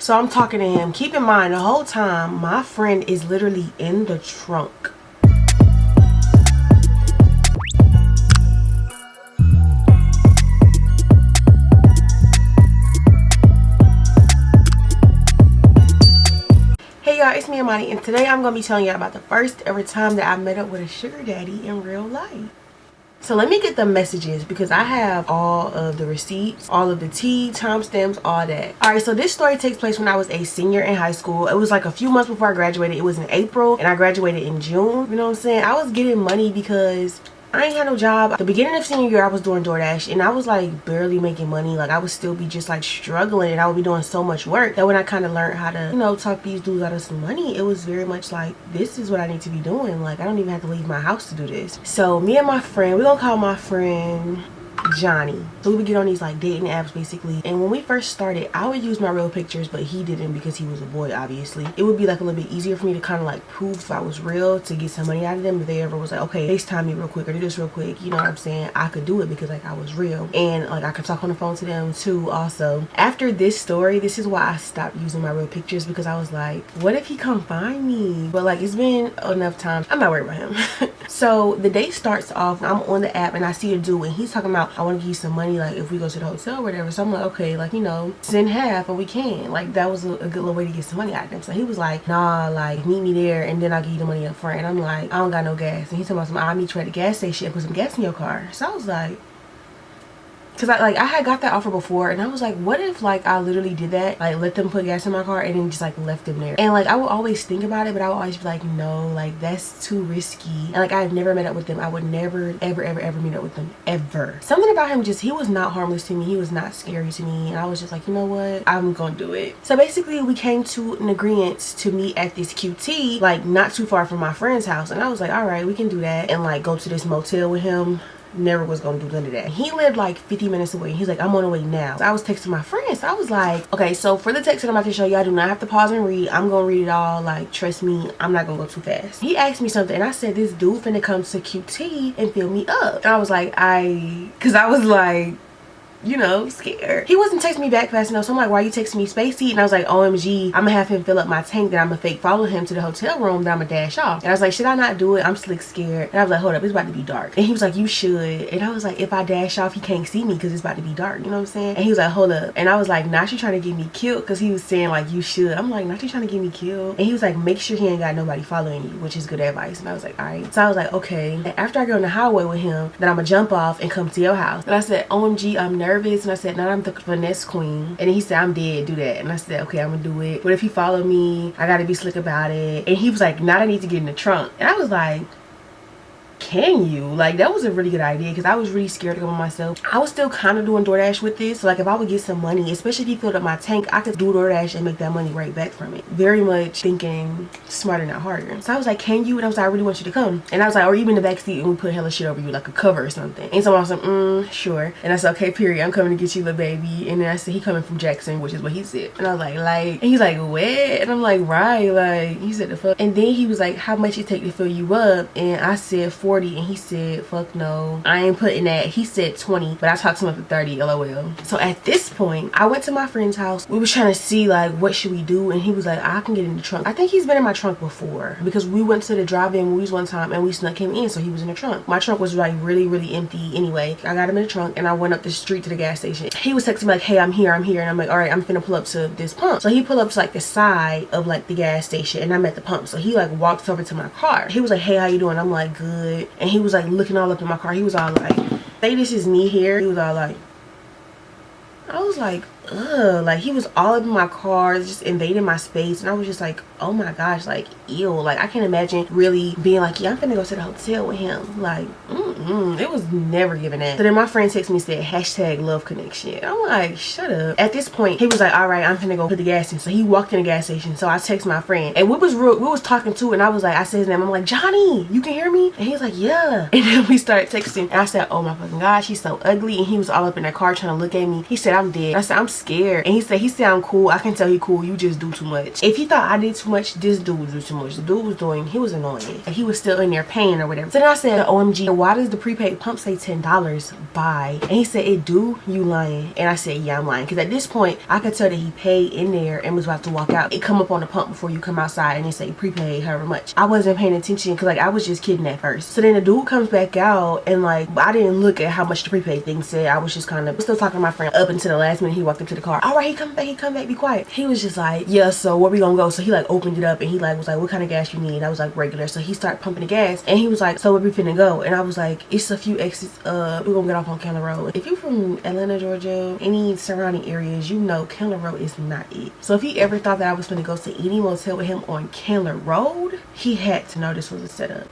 So I'm talking to him. Keep in mind, the whole time, my friend is literally in the trunk. Hey y'all, it's me Amani, and today I'm gonna be telling y'all about the first ever time that I met up with a sugar daddy in real life. So let me get the messages because I have all of the receipts, all of the tea, timestamps, all that. All right, so this story takes place when I was a senior in high school. It was like a few months before I graduated. It was in April and I graduated in June. You know what I'm saying? I was getting money because I ain't had no job. At the beginning of senior year, I was doing DoorDash and I was like barely making money. Like I would still be just like struggling and I would be doing so much work that when I kind of learned how to, you know, talk these dudes out of some money, it was very much like, this is what I need to be doing. Like I don't even have to leave my house to do this. So me and my friend, we're gonna call my friend Johnny. So we would get on these like dating apps basically, and when we first started I would use my real pictures, but he didn't because he was a boy. Obviously it would be like a little bit easier for me to kind of like prove if I was real, to get some money out of them. If they ever was like, okay, FaceTime me real quick or do this real quick, you know what I'm saying, I could do it because like I was real, and like I could talk on the phone to them too. Also, after this story, this is why I stopped using my real pictures, because I was like, what if he come find me? But like it's been enough time, I'm not worried about him. So the date starts off, I'm on the app and I see a dude and he's talking about, I want to give you some money like if we go to the hotel or whatever. So I'm like, okay, like, you know, send half and we can. Like that was a good little way to get some money out of them. So he was like, nah, like meet me there and then I'll give you the money up front. And I'm like, I don't got no gas. And he's talking about some, I'll meet you at the gas station and put some gas in your car. So I was like, because I had got that offer before and I was like, what if like I literally did that, like let them put gas in my car and then just like left them there. And like I would always think about it, but I would always be like, no, like that's too risky. And like I've never met up with them. I would never ever meet up with them ever. Something about him, just he was not harmless to me, he was not scary to me, and I was just like, you know what, I'm gonna do it. So basically we came to an agreement to meet at this QT like not too far from my friend's house, and I was like, all right, we can do that, and like go to this motel with him. Never was gonna do none of that. He lived like 50 minutes away. He's like, I'm on the way now. So I was texting my friends. So I was like, okay, so for the text that I'm about to show you, I do not have to pause and read. I'm gonna read it all. Like, trust me, I'm not gonna go too fast. He asked me something and I said, this dude finna come to QT and fill me up. And I was like, cause I was like, you know, scared. He wasn't texting me back fast enough, so I'm like, why are you texting me Spacey? And I was like, OMG, I'm gonna have him fill up my tank, then I'm gonna fake follow him to the hotel room, then I'm gonna dash off. And I was like, should I not do it? I'm slick scared. And I was like, hold up, it's about to be dark. And he was like, you should. And I was like, if I dash off, he can't see me because it's about to be dark, you know what I'm saying? And he was like, hold up. And I was like, not you trying to get me killed, because he was saying like, you should. I'm like, not you trying to get me killed. And he was like, make sure he ain't got nobody following you, which is good advice. And I was like, all right. So I was like, okay. And after I get on the highway with him, then I'm gonna jump off and come to your house. And I said, OMG, I'm nervous. And I said, no, I'm the finesse queen. And then he said, I'm dead, do that. And I said, okay, I'm gonna do it. But if he follow me, I gotta be slick about it. And he was like, now I need to get in the trunk. And I was like, can you? Like that was a really good idea, because I was really scared to go by myself. I was still kind of doing DoorDash with this, so like if I would get some money, especially if he filled up my tank, I could do DoorDash and make that money right back from it. Very much thinking smarter, not harder. So I was like, can you? And I was like, I really want you to come. And I was like, or even in the back seat and we put hella shit over you, like a cover or something. And someone was like, sure. And I said, okay, period, I'm coming to get you, little baby. And then I said, he coming from Jackson, which is what he said. And I was like, and he's like, what? And I'm like, right, like he said the fuck. And then he was like, how much it take to fill you up? And I said 40, and he said, fuck no, I ain't putting that. He said 20, but I talked him up to 30, lol. So at this point, I went to my friend's house. We was trying to see like, what should we do? And he was like, I can get in the trunk. I think he's been in my trunk before, because we went to the drive-in movies one time and we snuck him in, so he was in the trunk. My trunk was like really empty anyway. I got him in the trunk and I went up the street to the gas station. He was texting me like, hey, I'm here. And I'm like, all right, I'm finna pull up to this pump. So he pulled up to like the side of like the gas station and I'm at the pump. So he like walks over to my car. He was like, hey, how you doing? I'm like, good. And he was like looking all up in my car. He was all like, say this is me here. He was all like, I was like, ugh, like he was all up in my car, just invading my space, and I was just like, oh my gosh, like ew. Like I can't imagine really being like, yeah, I'm finna go to the hotel with him. Like it was never given that. So then my friend texted me, said hashtag love connection. I'm like, shut up. At this point he was like, all right, I'm finna go to the gas station. So he walked in the gas station. So I texted my friend and we was talking too, and I was like, I said his name, I'm like, Johnny, you can hear me? And he was like, yeah. And then we started texting and I said, oh my fucking gosh, he's so ugly. And he was all up in that car trying to look at me. He said, I'm dead. I said, I'm scared. And he said I'm cool. I can tell he cool. You just do too much. If he thought I did too much, this dude would do too much. The dude he was annoying. And he was still in there paying or whatever. So then I said, OMG, why does the prepaid pump say $10? Buy? And he said, it do? You lying? And I said, yeah, I'm lying. Because at this point, I could tell that he paid in there and was about to walk out. It come up on the pump before you come outside and it say prepaid however much. I wasn't paying attention because like I was just kidding at first. So then the dude comes back out and like I didn't look at how much the prepaid thing said. I was just kind of still talking to my friend up until the last minute. He walked up to the car. All right, he come back, be quiet. He was just like, yeah, so where we gonna go? So he like opened it up and he like was like, what kind of gas you need? I was like, regular. So he started pumping the gas and he was like, so where we finna go? And I was like, it's a few exits we're gonna get off on Candler Road. If you're from Atlanta, Georgia, any surrounding areas, you know Candler Road is not it. So if he ever thought that I was gonna go to any motel with him on Candler Road, he had to know this was a setup.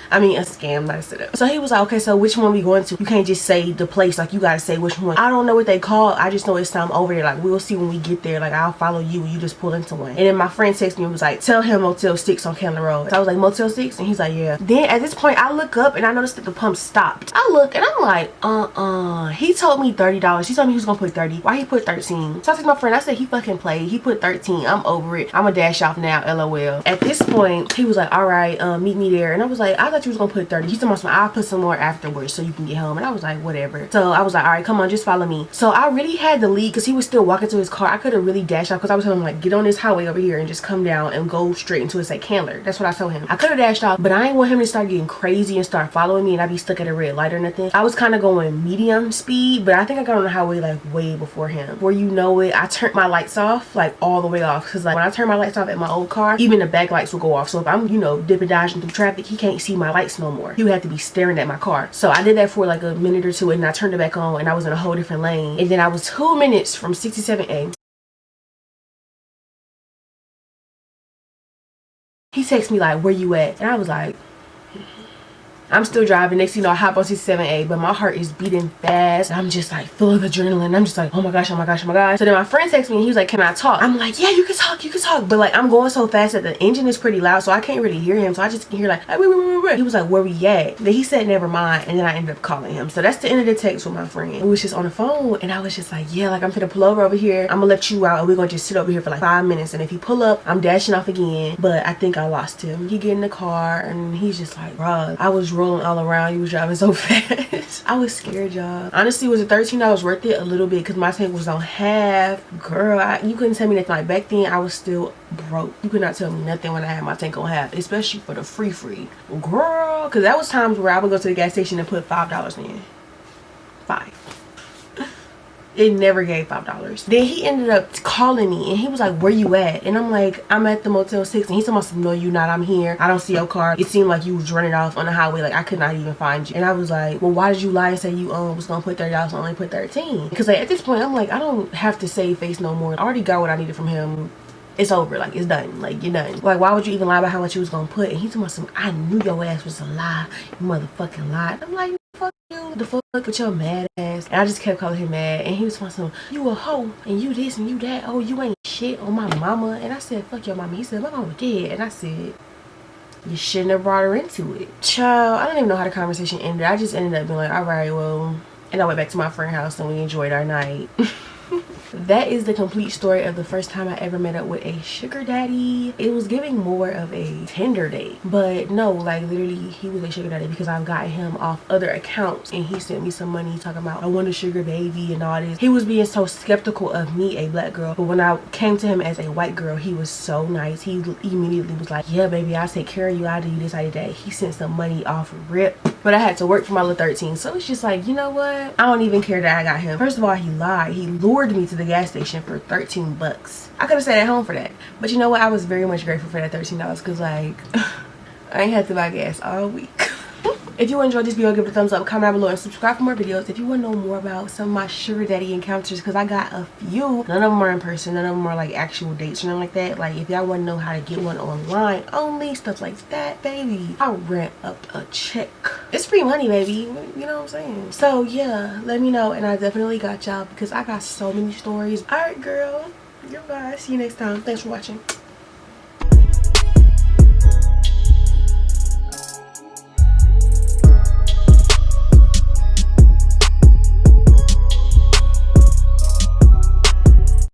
I mean, a scam, not a setup. So he was like, okay, so which one we going to? You can't just say the place, like you gotta say which one. I don't know what they call. I just know it's time over there. Like we'll see when we get there. Like I'll follow you and you just pull into one. And then my friend texted me and was like, tell him Motel 6 on Candler Road. So I was like, Motel 6? And he's like, yeah. Then at this point, I look up and I noticed that the pump stopped. I look and I'm like, he told me $30. He told me he was gonna put 30. Why he put 13? So I texted my friend, I said he fucking played. He put 13. I'm over it. I'ma dash off now, LOL. At this point, he was like, all right, meet me there. And I was like, I thought you was gonna put 30. He told me, I'll put some more afterwards so you can get home. And I was like, whatever. So I was like, all right, come on, just follow me. So I really had to leave because he was still walking to his car. I could have really dashed off because I was telling him like, get on this highway over here and just come down and go straight into his like Candler. That's what I told him. I could have dashed off, but I ain't want him to start getting crazy and start following me and I'd be stuck at a red light or nothing. I was kind of going medium speed, but I think I got on the highway like way before him. Before you know it, I turned my lights off, like all the way off. Because like when I turn my lights off at my old car, even the back lights will go off. So if I'm, you know, dipping dodging through traffic, he can't see my lights no more. He would have to be staring at my car. So I did that for like a minute or two and I turned it back on and I was in a whole different lane. And then I was 2 minutes from 67A. He texted me like, where you at? And I was like, I'm still driving. Next thing you know, I hop on 67A, but my heart is beating fast. I'm just like full of adrenaline. I'm just like, oh my gosh, oh my gosh, oh my gosh. So then my friend texted me and he was like, can I talk? I'm like, yeah, you can talk, you can talk. But like I'm going so fast that the engine is pretty loud, so I can't really hear him. So I just can hear like, wait. He was like, where we at? Then he said, never mind. And then I ended up calling him. So that's the end of the text with my friend. We was just on the phone and I was just like, yeah, like I'm finna pull over here. I'm gonna let you out and we're gonna just sit over here for like 5 minutes. And if he pull up, I'm dashing off again. But I think I lost him. He get in the car and he's just like, bruh, I was rolling all around. You was driving so fast. I was scared, y'all. Honestly, was it $13 worth it? A little bit, because my tank was on half. Girl, you couldn't tell me that. Like back then I was still broke. You could not tell me nothing when I had my tank on half, especially for the free girl, because that was times where I would go to the gas station and put $5 in. It never gave $5. Then he ended up calling me and he was like, where you at? And I'm like, I'm at the Motel 6. And he told me, no, you not. I'm here. I don't see your car. It seemed like you was running off on the highway. Like I could not even find you. And I was like, well, why did you lie and say you was gonna put $30 and only put 13? Because like at this point I'm like, I don't have to save face no more. I already got what I needed from him. It's over. Like it's done. Like you're done. Like why would you even lie about how much you was gonna put? And he told me, I knew your ass was a lie. You motherfucking lied. I'm like, fuck you, the fuck with your mad ass. And I just kept calling him mad. And he was saying, you a hoe and you this and you that. Oh, you ain't shit on my mama. And I said, fuck your mama. He said, my mama dead. And I said, you shouldn't have brought her into it. Child, I don't even know how the conversation ended. I just ended up being like, all right, well. And I went back to my friend's house and we enjoyed our night. That is the complete story of the first time I ever met up with a sugar daddy. It was giving more of a Tinder date, but no, like literally he was a sugar daddy because I've got him off other accounts and he sent me some money talking about I want a sugar baby and all this. He was being so skeptical of me, a black girl, but when I came to him as a white girl, he was so nice. He immediately was like, yeah baby, I'll take care of you, I'll do this, I'll do that. He sent some money off rip, but I had to work for my little 13, so it's just like, you know what, I don't even care that I got him. First of all, he lied. He lured me to the gas station for 13 bucks. I could have stayed at home for that, but you know what, I was very much grateful for that $13 because like I ain't had to buy gas all week. If you enjoyed this video, give it a thumbs up, comment down below, and subscribe for more videos. If you want to know more about some of my sugar daddy encounters, because I got a few. None of them are in person. None of them are like actual dates or nothing like that. Like if y'all want to know how to get one online only, stuff like that, baby, I'll rent up a check. It's free money, baby. You know what I'm saying? So yeah, let me know, and I definitely got y'all because I got so many stories. All right, girl. Goodbye. See you next time. Thanks for watching.